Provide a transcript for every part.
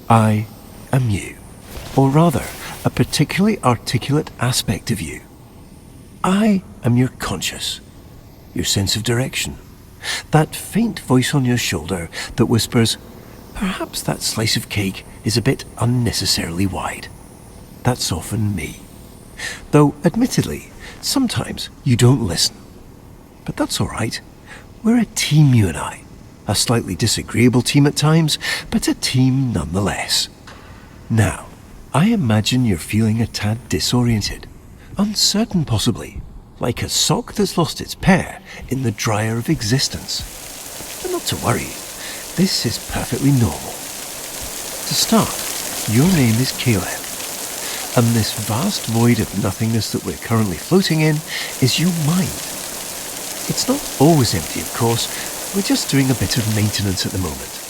I am you, or rather, a particularly articulate aspect of you. I am your conscious, your sense of direction, that faint voice on your shoulder that whispers, perhaps that slice of cake is a bit unnecessarily wide. That's often me. Though, admittedly, sometimes you don't listen. But that's all right. We're a team, you and I. A slightly disagreeable team at times, but a team nonetheless. Now, I imagine you're feeling a tad disoriented, uncertain possibly, like a sock that's lost its pair in the dryer of existence. But not to worry, this is perfectly normal. To start, your name is Caleb, and this vast void of nothingness that we're currently floating in is your mind. It's not always empty, of course. We're just doing a bit of maintenance at the moment.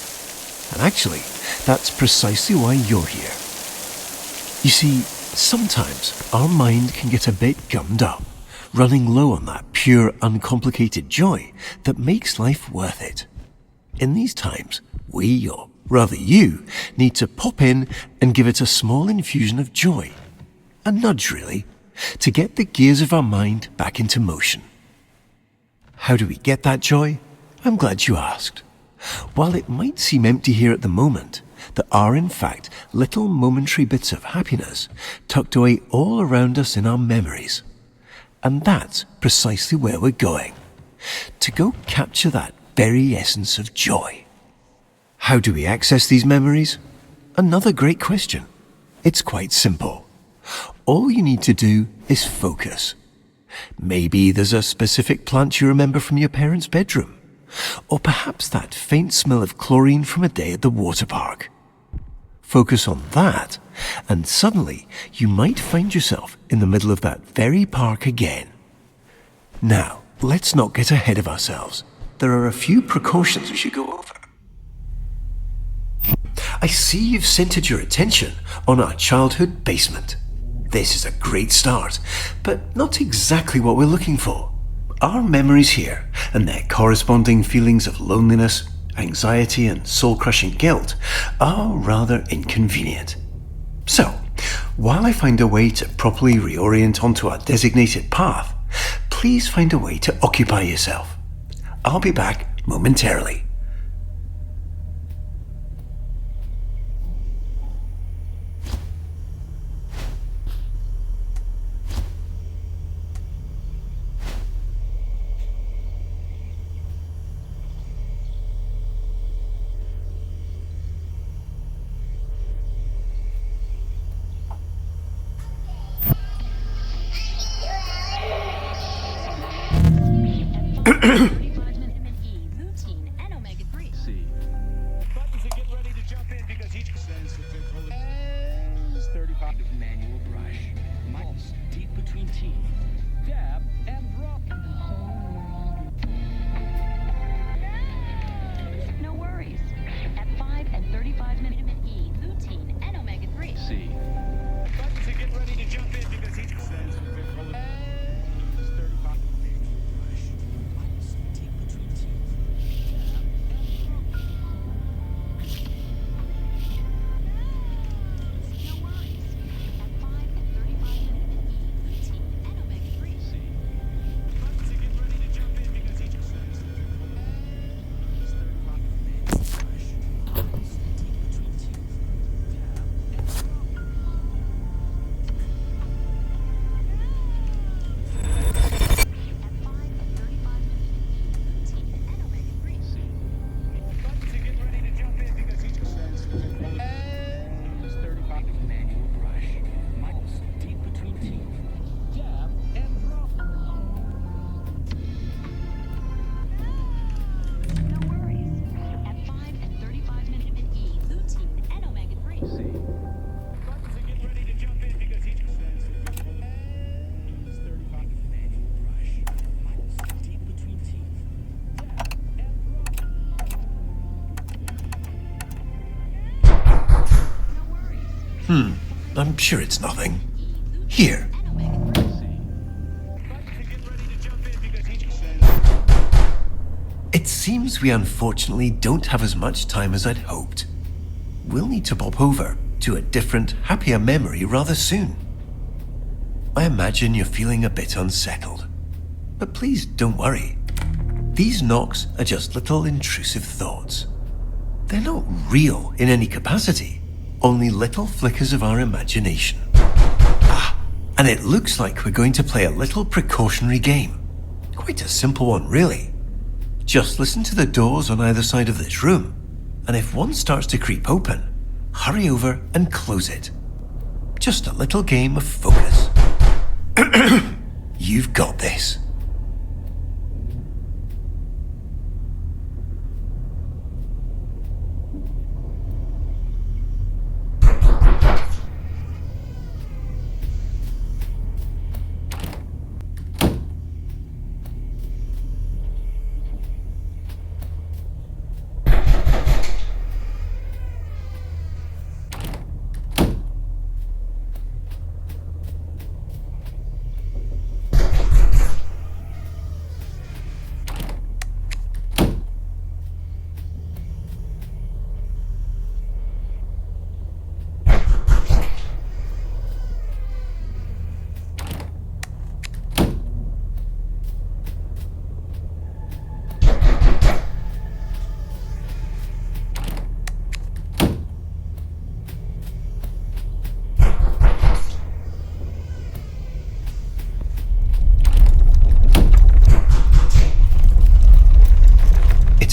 And actually, that's precisely why you're here. You see, sometimes our mind can get a bit gummed up, running low on that pure, uncomplicated joy that makes life worth it. In these times, we, or rather you, need to pop in and give it a small infusion of joy. A nudge, really, to get the gears of our mind back into motion. How do we get that joy? I'm glad you asked. While it might seem empty here at the moment, there are in fact little momentary bits of happiness tucked away all around us in our memories. And that's precisely where we're going. To go capture that very essence of joy. How do we access these memories? Another great question. It's quite simple. All you need to do is focus. Maybe there's a specific plant you remember from your parents' bedroom. Or perhaps that faint smell of chlorine from a day at the water park. Focus on that, and suddenly you might find yourself in the middle of that very park again. Now, let's not get ahead of ourselves. There are a few precautions we should go over. I see you've centered your attention on our childhood basement. This is a great start, but not exactly what we're looking for. Our memories here, and their corresponding feelings of loneliness, anxiety, and soul-crushing guilt, are rather inconvenient. So, while I find a way to properly reorient onto our designated path, please find a way to occupy yourself. I'll be back momentarily. I'm sure it's nothing. Here. It seems we unfortunately don't have as much time as I'd hoped. we'll need to pop over to a different, happier memory rather soon. I imagine you're feeling a bit unsettled. But please don't worry. These knocks are just little intrusive thoughts. They're not real in any capacity, only little flickers of our imagination. And it looks like we're going to play a little precautionary game. Quite a simple one, really. Just listen to the doors on either side of this room, and if one starts to creep open, hurry over and close it. Just a little game of focus. You've got this.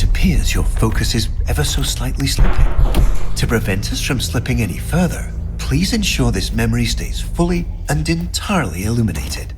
Appears your focus is ever so slightly slipping. To prevent us from slipping any further, please ensure this memory stays fully and entirely illuminated.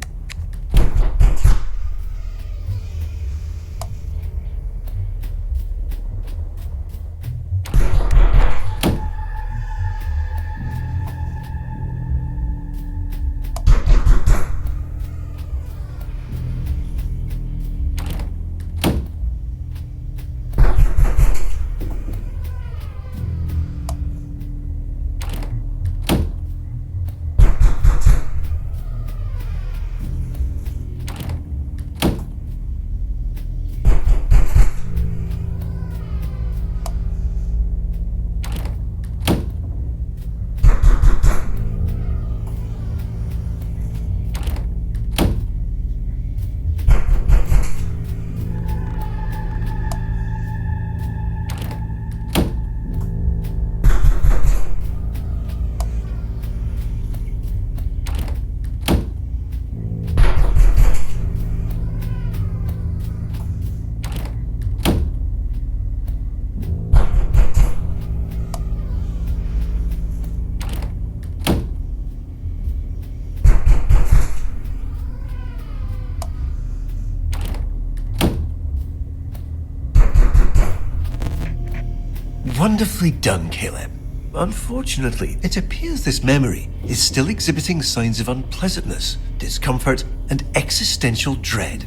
Wonderfully done, Caleb. Unfortunately, it appears this memory is still exhibiting signs of unpleasantness, discomfort, and existential dread.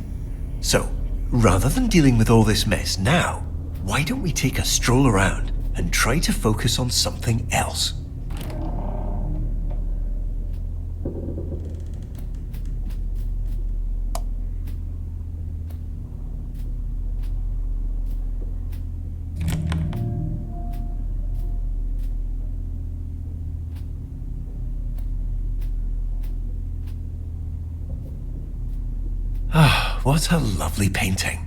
So, rather than dealing with all this mess now, why don't we take a stroll around and try to focus on something else? Ah, what a lovely painting.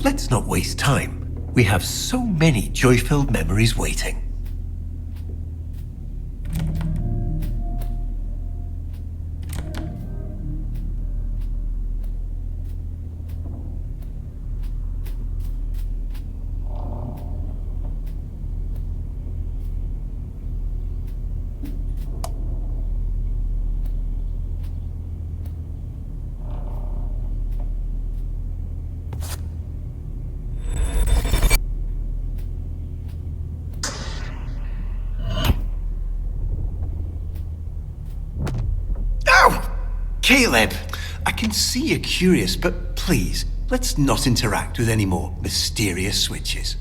Let's not waste time. We have so many joy-filled memories waiting. Caleb, I can see you're curious, but please, let's not interact with any more mysterious switches.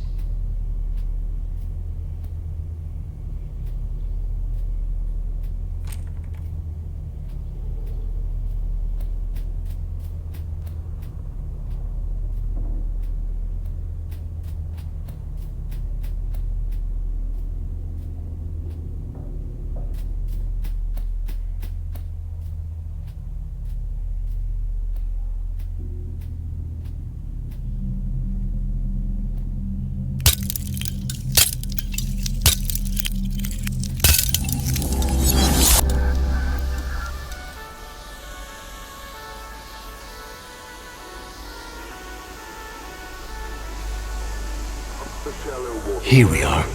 Here we are.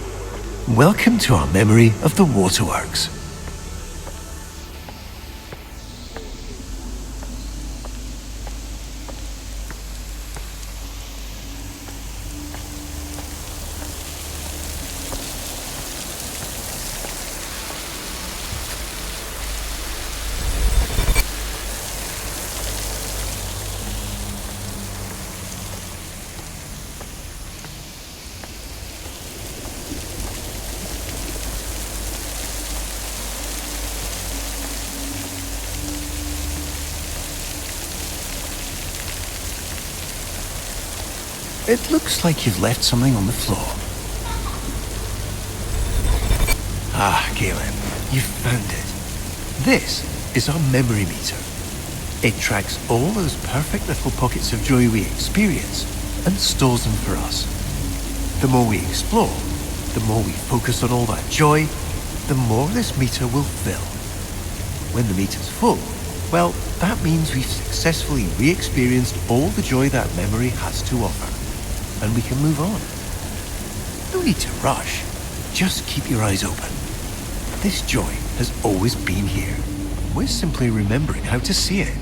Welcome to our memory of the waterworks. It looks like you've left something on the floor. Ah, Caleb, you found it. This is our memory meter. It tracks all those perfect little pockets of joy we experience and stores them for us. The more we explore, the more we focus on all that joy, the more this meter will fill. When the meter's full, well, that means we've successfully re-experienced all the joy that memory has to offer. And we can move on. No need to rush. Just keep your eyes open. This joy has always been here. We're simply remembering how to see it.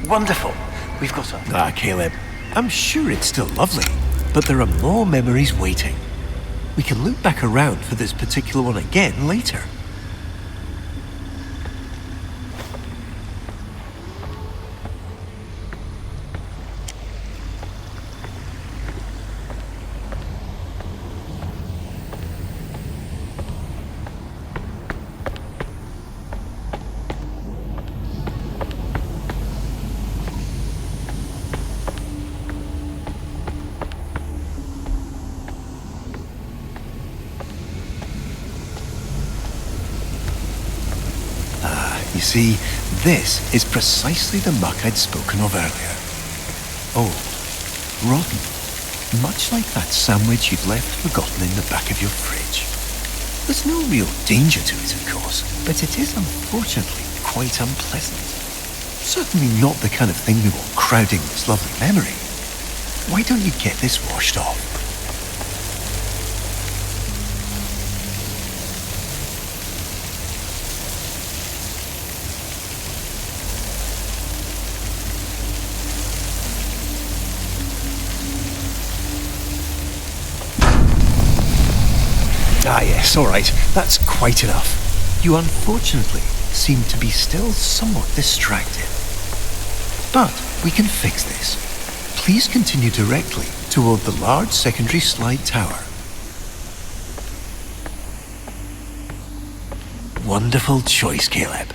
Wonderful. We've got a... Ah, Caleb, I'm sure it's still lovely, but there are more memories waiting. We can loop back around for this particular one again later. You see, this is precisely the muck I'd spoken of earlier. Old, rotten, much like that sandwich you'd left forgotten in the back of your fridge. There's no real danger to it, of course, but it is unfortunately quite unpleasant. Certainly not the kind of thing we want crowding this lovely memory. Why don't you get this washed off? Ah yes, alright, that's quite enough. You unfortunately seem to be still somewhat distracted. But we can fix this. Please continue directly toward the large secondary slide tower. Wonderful choice, Caleb.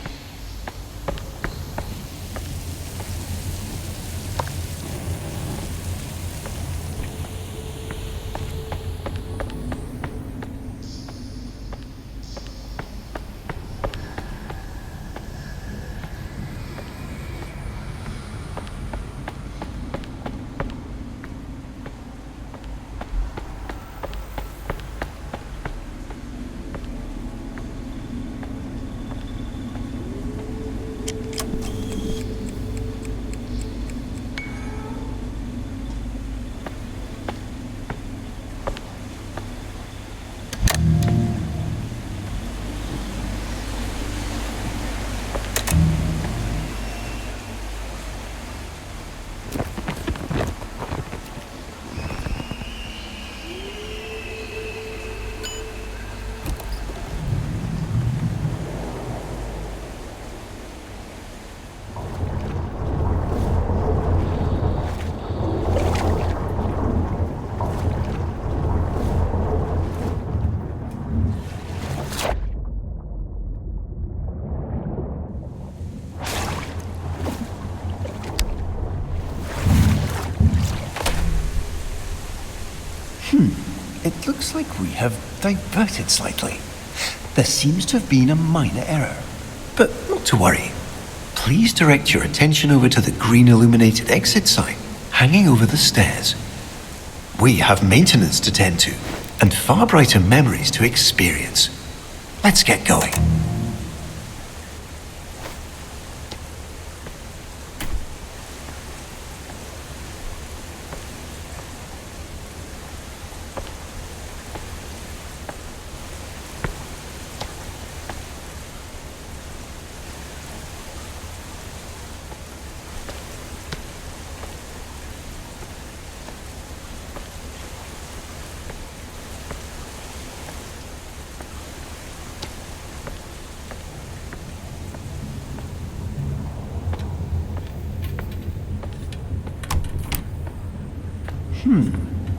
It looks like we have diverted slightly. There seems to have been a minor error. But not to worry. Please direct your attention over to the green illuminated exit sign hanging over the stairs. We have maintenance to tend to and far brighter memories to experience. Let's get going.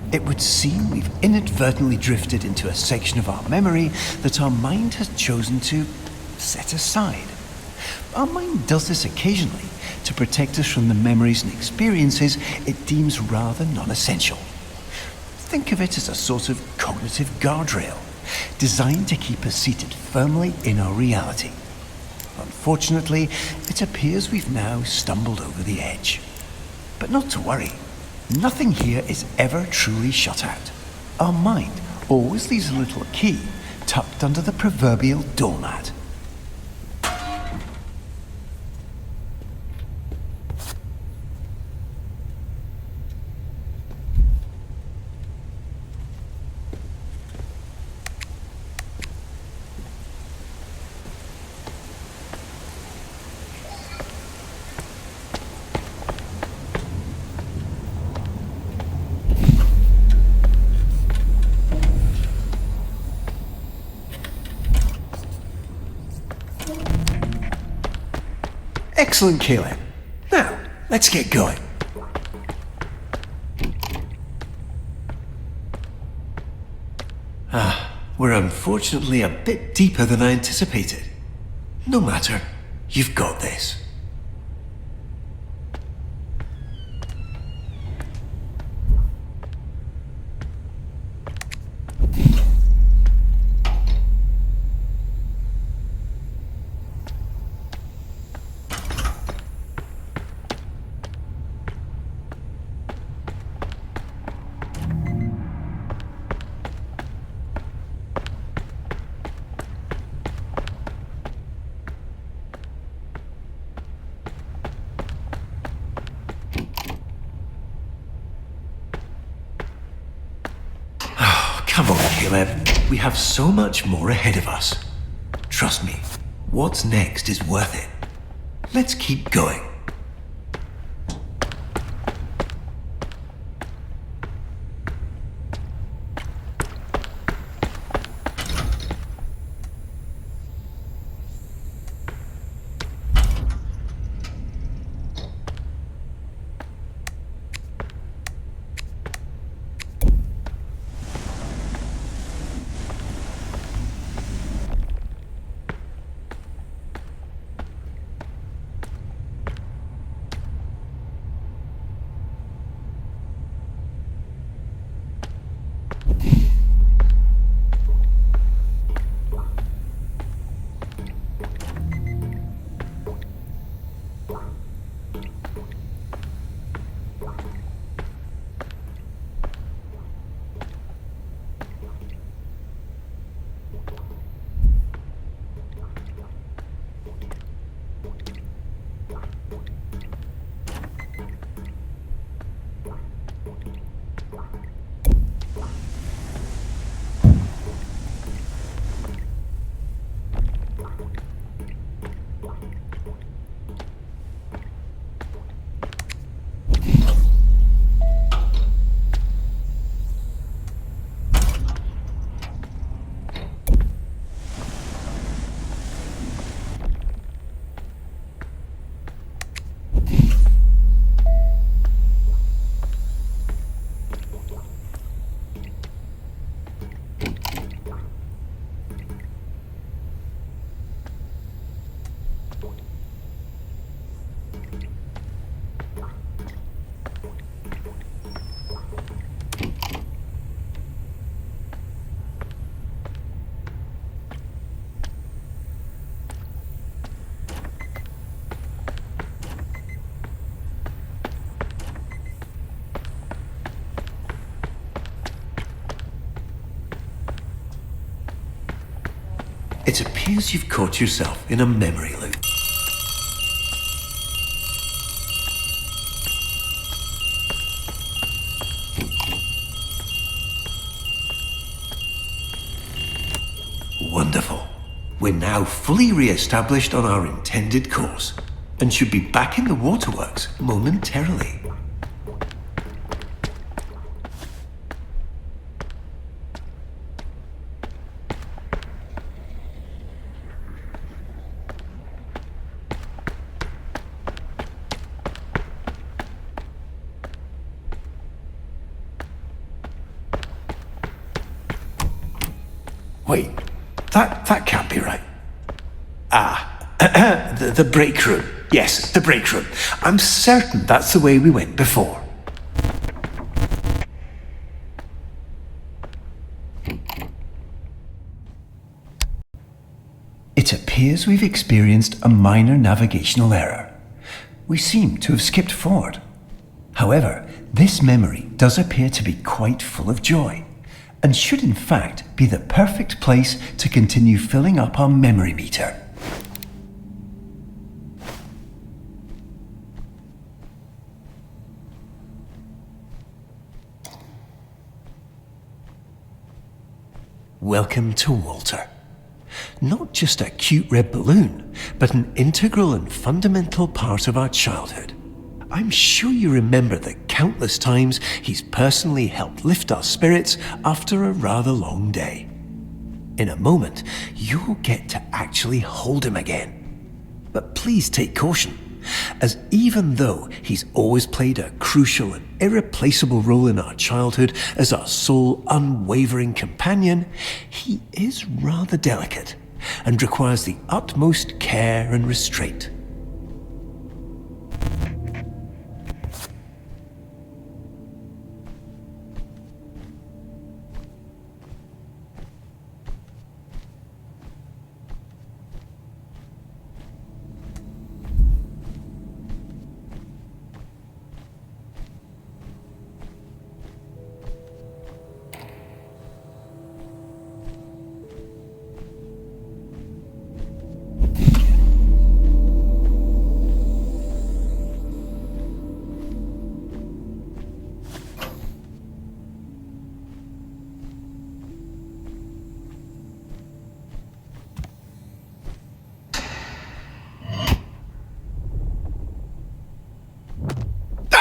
It would seem we've inadvertently drifted into a section of our memory that our mind has chosen to set aside. Our mind does this occasionally to protect us from the memories and experiences it deems rather non-essential. Think of it as a sort of cognitive guardrail, designed to keep us seated firmly in our reality. Unfortunately, it appears we've now stumbled over the edge. But not to worry. Nothing here is ever truly shut out. Our mind always leaves a little key tucked under the proverbial doormat. Excellent, Caleb. Now, let's get going. We're unfortunately a bit deeper than I anticipated. No matter, you've got this. Come on, Caleb. We have so much more ahead of us. Trust me, what's next is worth it. Let's keep going. It appears you've caught yourself in a memory loop. Wonderful. We're now fully re-established on our intended course and should be back in the waterworks momentarily. Wait, that can't be right. The break room. Yes, the break room. I'm certain that's the way we went before. It appears we've experienced a minor navigational error. We seem to have skipped forward. However, this memory does appear to be quite full of joy, and should in fact be the perfect place to continue filling up our memory meter. Welcome to Walter. Not just a cute red balloon, but an integral and fundamental part of our childhood. I'm sure you remember the countless times he's personally helped lift our spirits after a rather long day. In a moment, you'll get to actually hold him again. But please take caution, as even though he's always played a crucial and irreplaceable role in our childhood as our sole unwavering companion, he is rather delicate and requires the utmost care and restraint.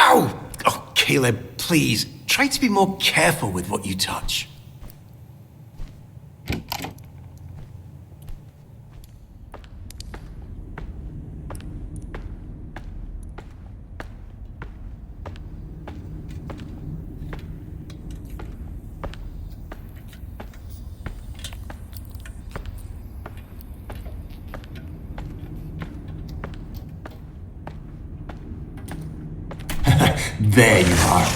Oh, Caleb, please, try to be more careful with what you touch. There you are.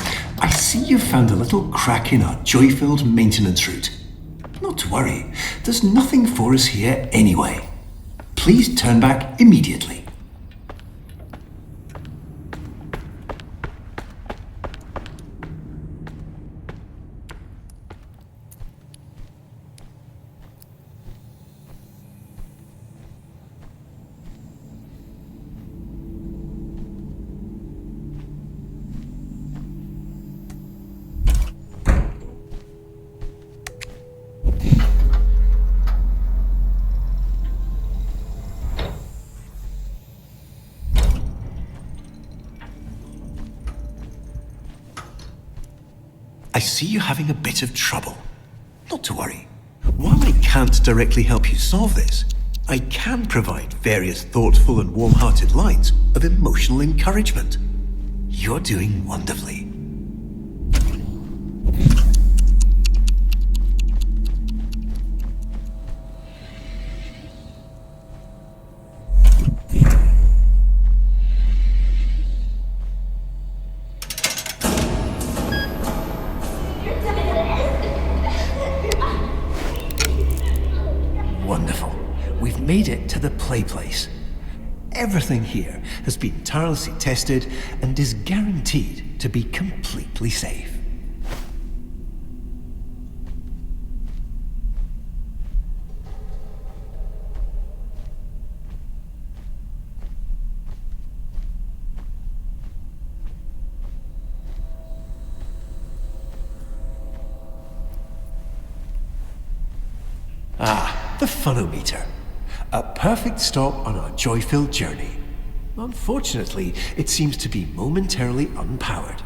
I see you've found a little crack in our joy-filled maintenance route. Not to worry, there's nothing for us here anyway. Please turn back immediately. I see you're having a bit of trouble. Not to worry. While I can't directly help you solve this, I can provide various thoughtful and warm-hearted lines of emotional encouragement. You're doing wonderfully. Wonderful. We've made it to the play place. Everything here has been tirelessly tested and is guaranteed to be completely safe. the funometer. A perfect stop on our joy-filled journey. Unfortunately, it seems to be momentarily unpowered.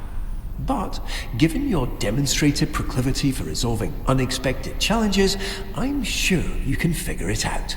But, given your demonstrated proclivity for resolving unexpected challenges, I'm sure you can figure it out.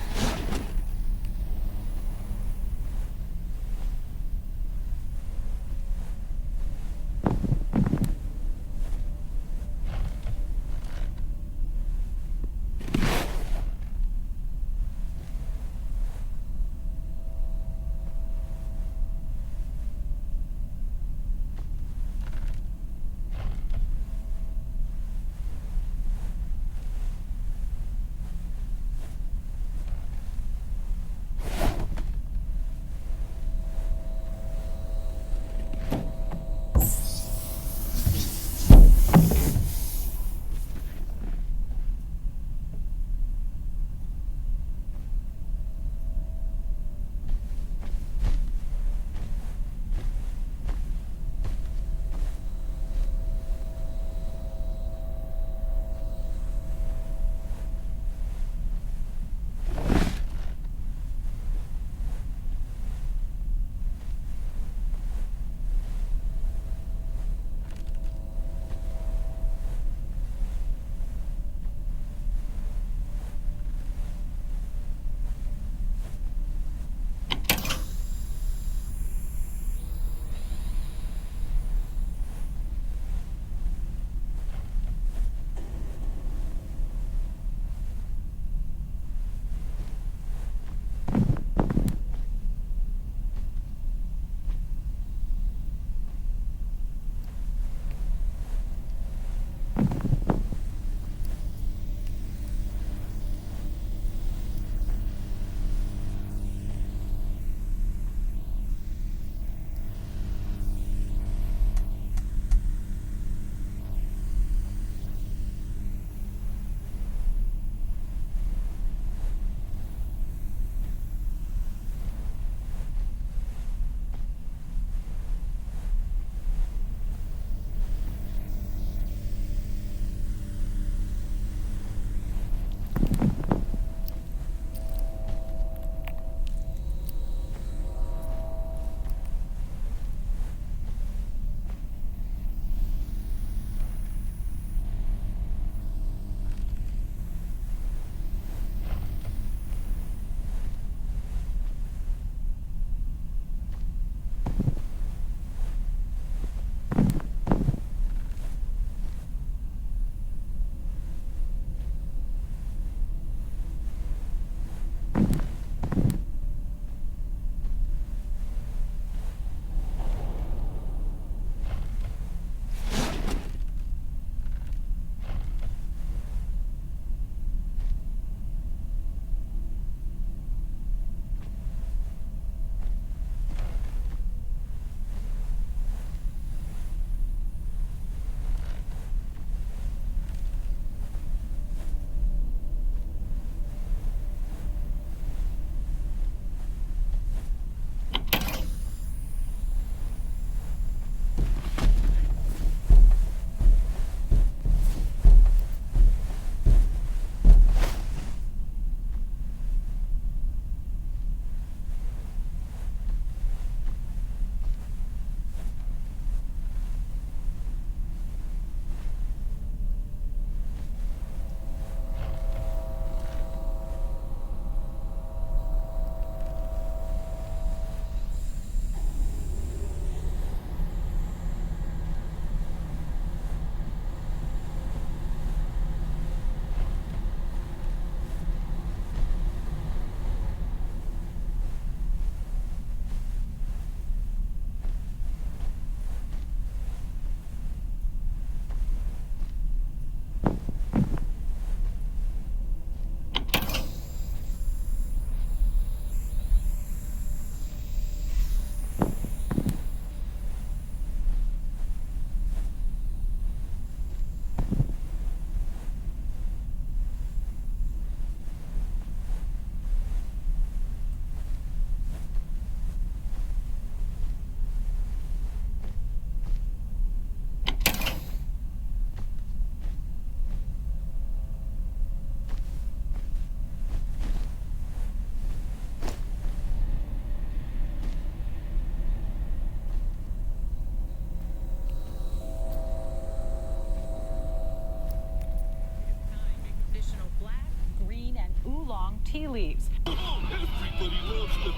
oolong tea leaves. Everybody loves the...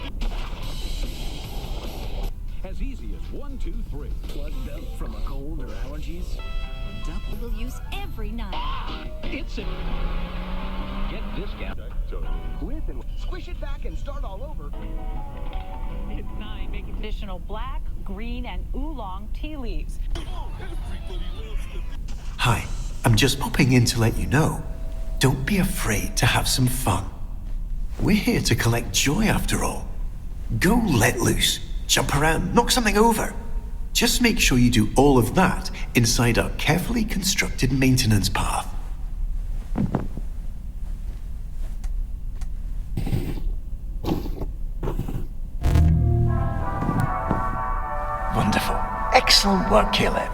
As easy as 1, 2, 3. Plugged up from a cold or allergies? Double use every night. It's a... Get discount. With and squish it back and start all over. It's 9. Make additional black, green, and oolong tea leaves. Everybody loves the... Hi, I'm just popping in to let you know. Don't be afraid to have some fun. We're here to collect joy after all. Go let loose, jump around, knock something over. Just make sure you do all of that inside our carefully constructed maintenance path. Wonderful. Excellent work, Caleb.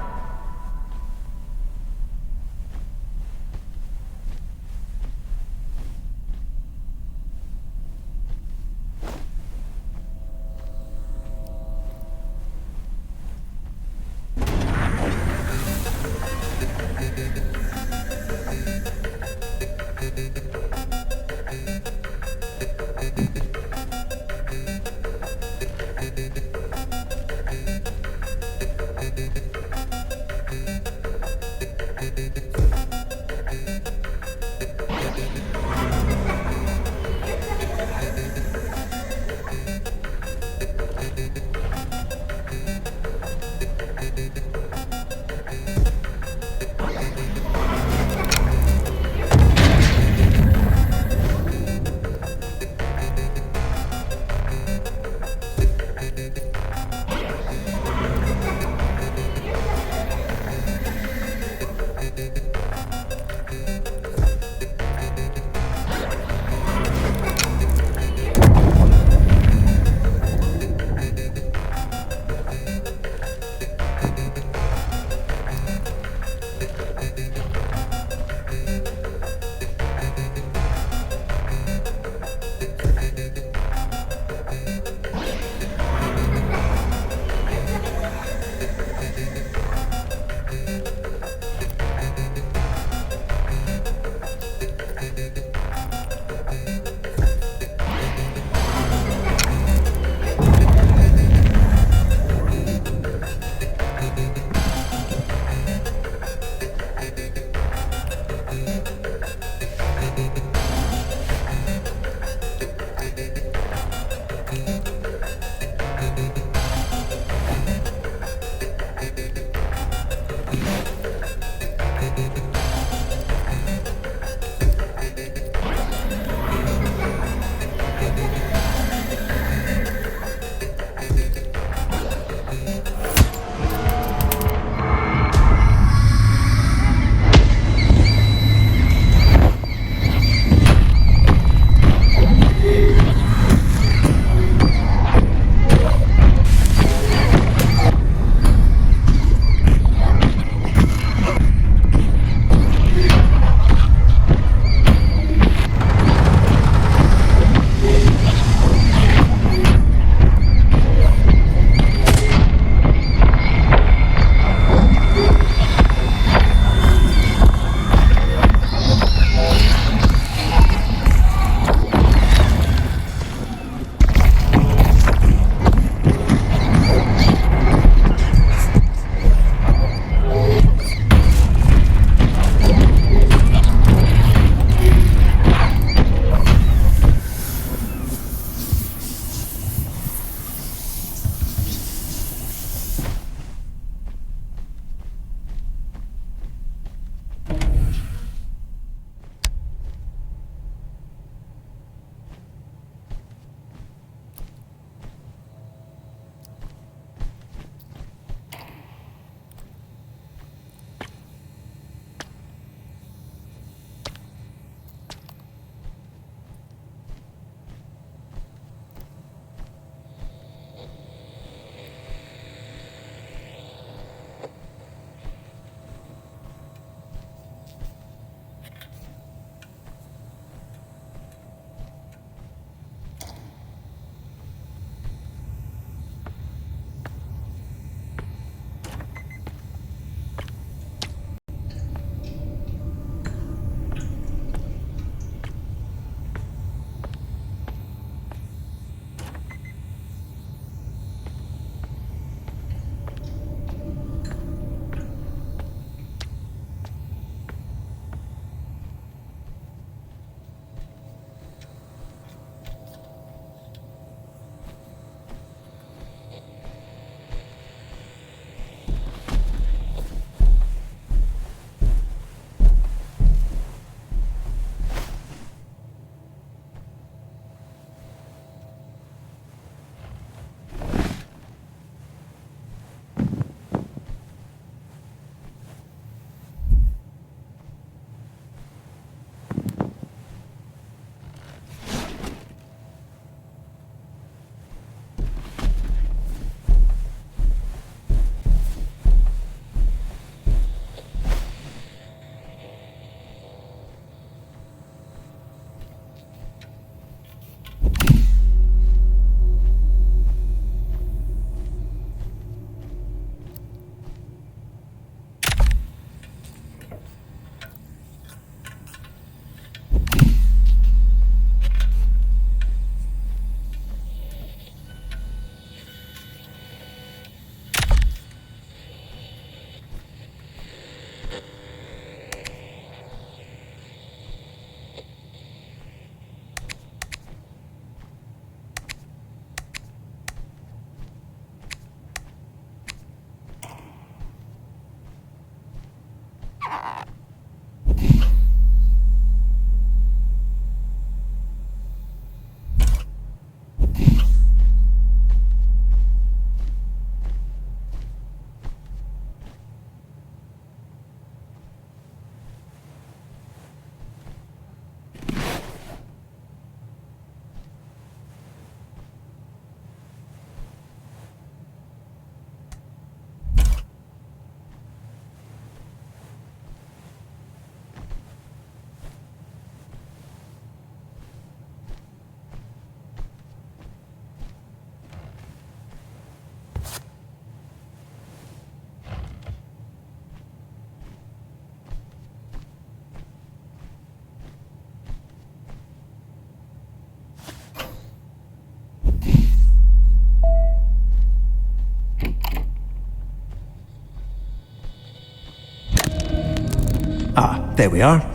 Ah, there we are.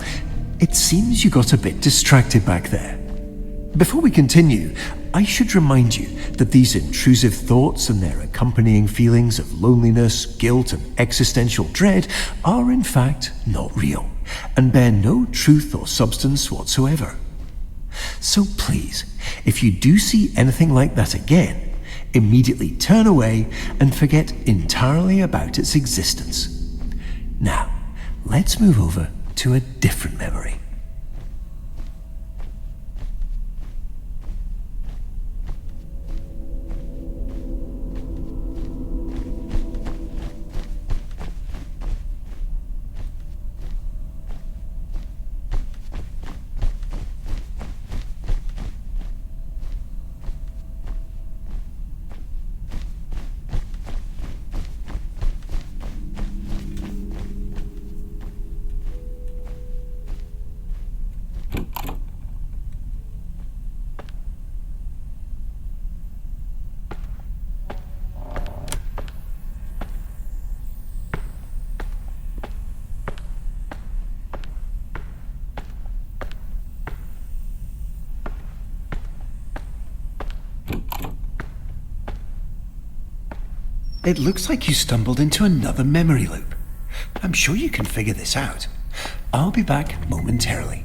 It seems you got a bit distracted back there. Before we continue, I should remind you that these intrusive thoughts and their accompanying feelings of loneliness, guilt, and existential dread are in fact not real and bear no truth or substance whatsoever. So please, if you do see anything like that again, immediately turn away and forget entirely about its existence. Now, let's move over to a different memory. It looks like you stumbled into another memory loop. I'm sure you can figure this out. I'll be back momentarily.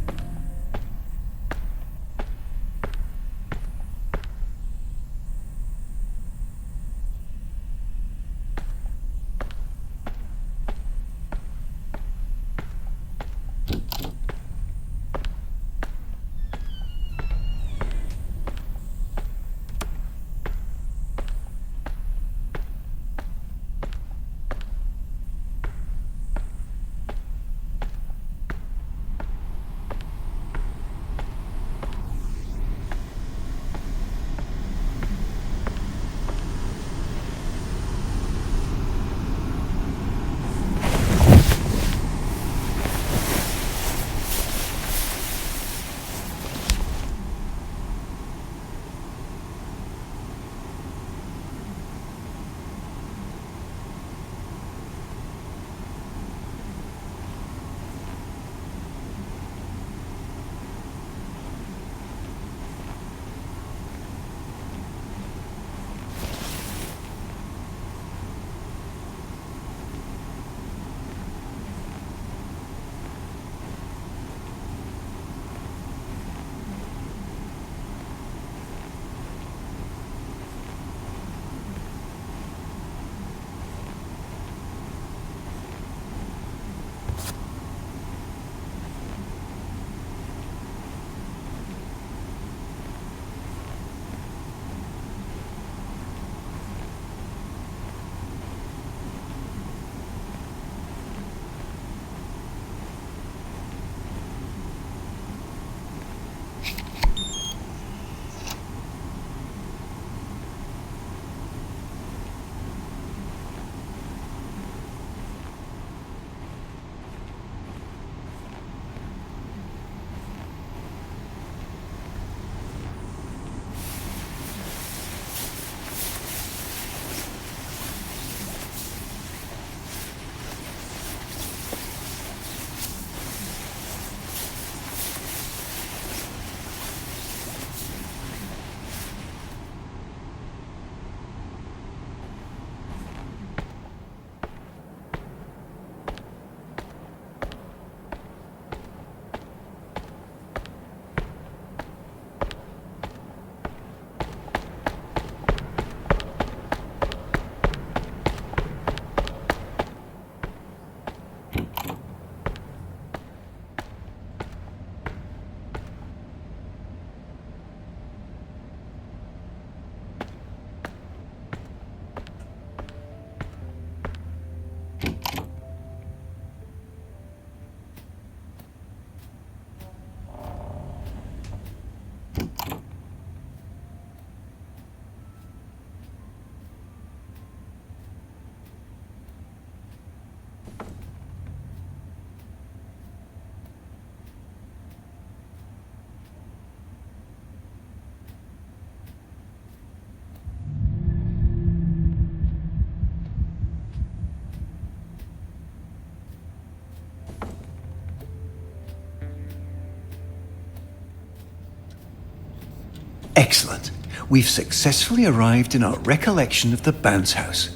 Excellent. We've successfully arrived in our recollection of the bounce house.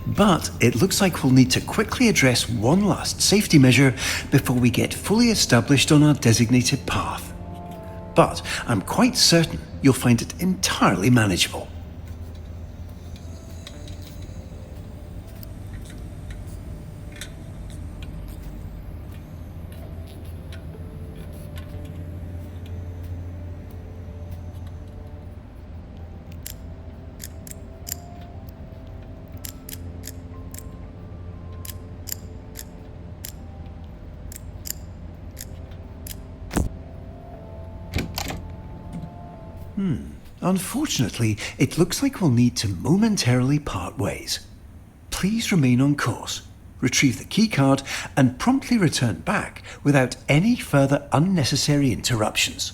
But it looks like we'll need to quickly address one last safety measure before we get fully established on our designated path. But I'm quite certain you'll find it entirely manageable. Unfortunately, it looks like we'll need to momentarily part ways. Please remain on course, retrieve the keycard, and promptly return back without any further unnecessary interruptions.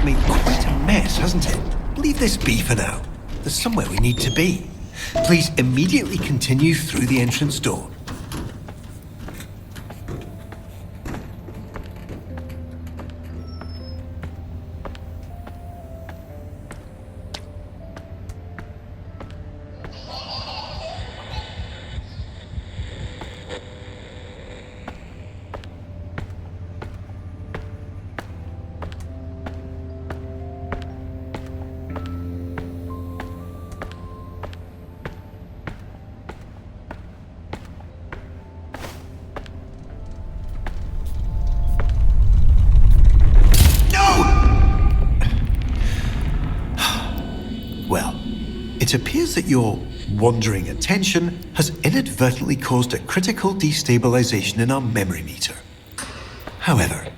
made quite a mess, hasn't it? Leave this be for now. There's somewhere we need to be. Please immediately continue through the entrance door. It appears that your wandering attention has inadvertently caused a critical destabilization in our memory meter. However,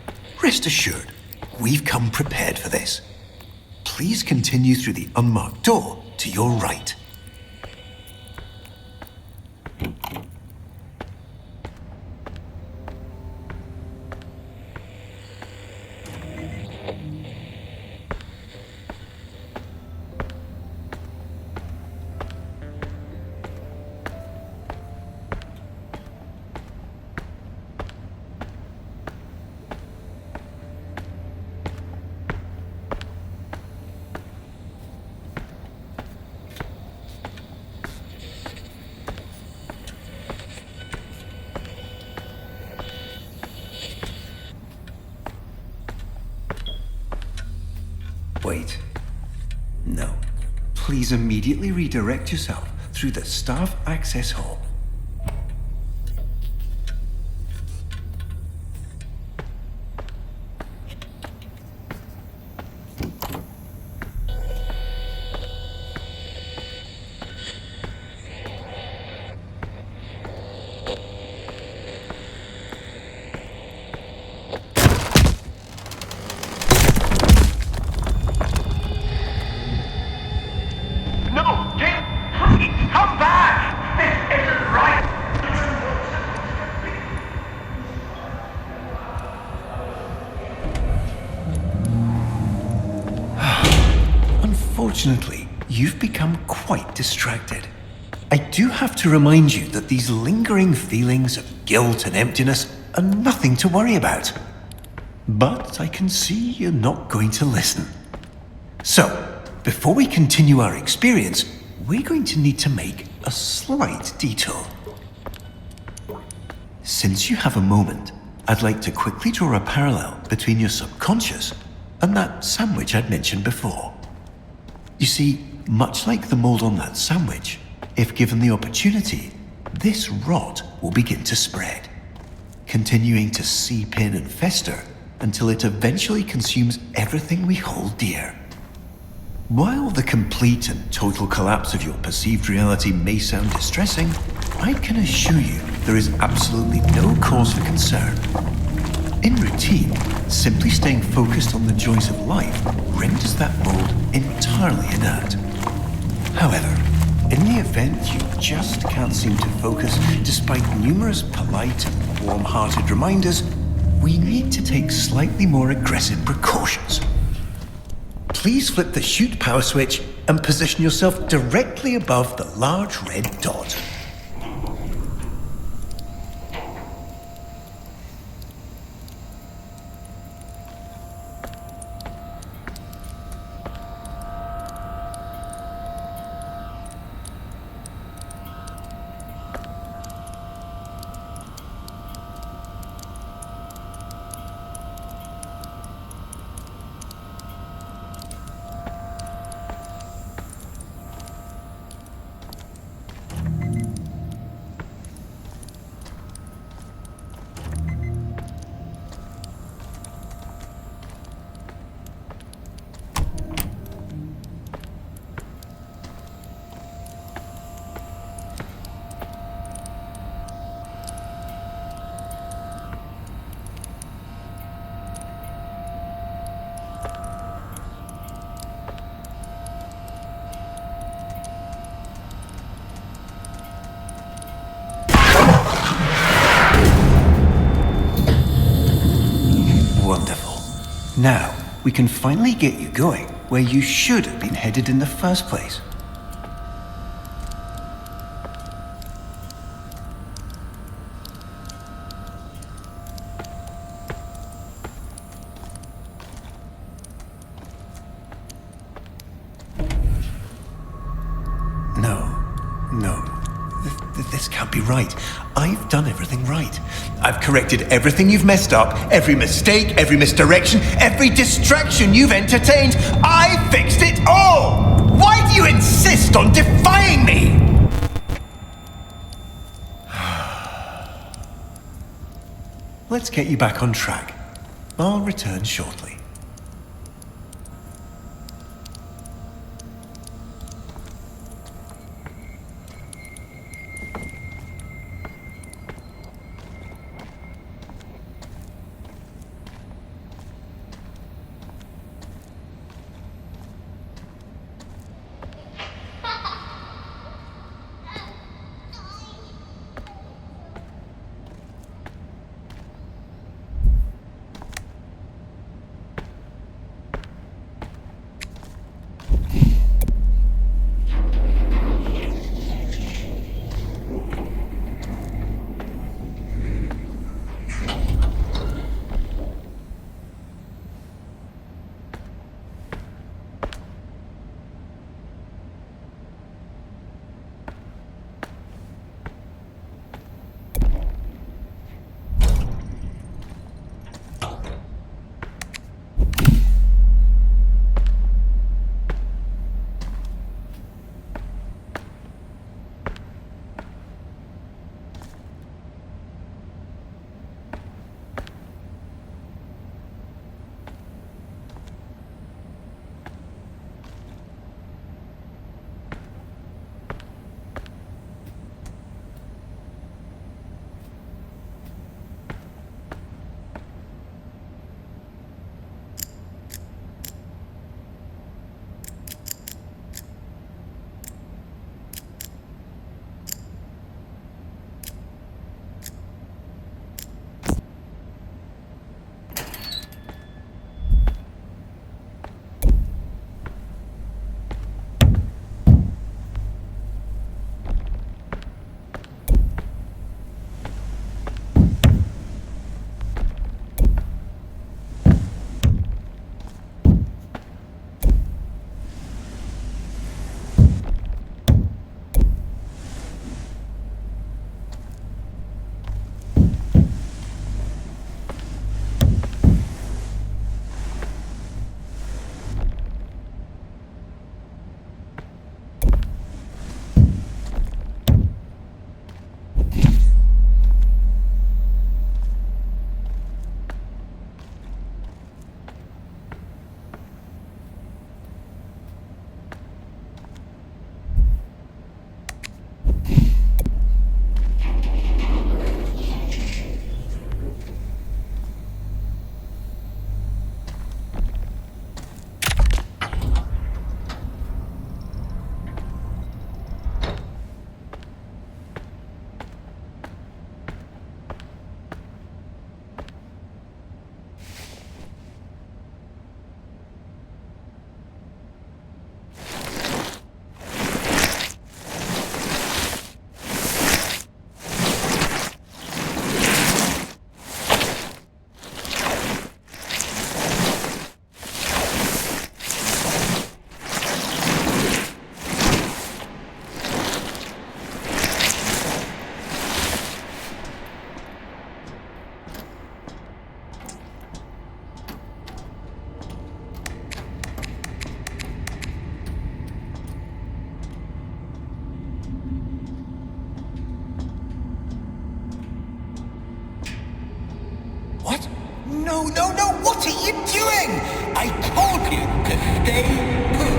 rest assured, we've come prepared for this. Please continue through the unmarked door to your right. Wait. No. Please immediately redirect yourself through the staff access hall. Unfortunately, you've become quite distracted. I do have to remind you that these lingering feelings of guilt and emptiness are nothing to worry about. But I can see you're not going to listen. So, before we continue our experience, we're going to need to make a slight detour. Since you have a moment, I'd like to quickly draw a parallel between your subconscious and that sandwich I'd mentioned before. You see, much like the mold on that sandwich, if given the opportunity, this rot will begin to spread, continuing to seep in and fester until it eventually consumes everything we hold dear. While the complete and total collapse of your perceived reality may sound distressing, I can assure you there is absolutely no cause for concern. In routine, simply staying focused on the joys of life renders that mold entirely inert. However, in the event you just can't seem to focus despite numerous polite and warm-hearted reminders, we need to take slightly more aggressive precautions. Please flip the shoot power switch and position yourself directly above the large red dot. Now, we can finally get you going where you should have been headed in the first place. This can't be right. I've done everything right. I've corrected everything you've messed up, every mistake, every misdirection, every distraction you've entertained. I fixed it all! Why do you insist on defying me? Let's get you back on track. I'll return shortly. No, what are you doing? I told you to stay put.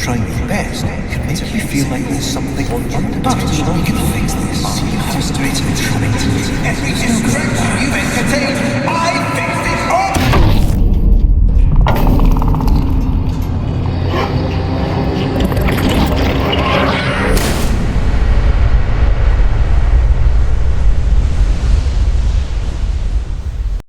trying your best can make you feel like there's something on your but you can fix this. You have to be trying to every correct you've entertained.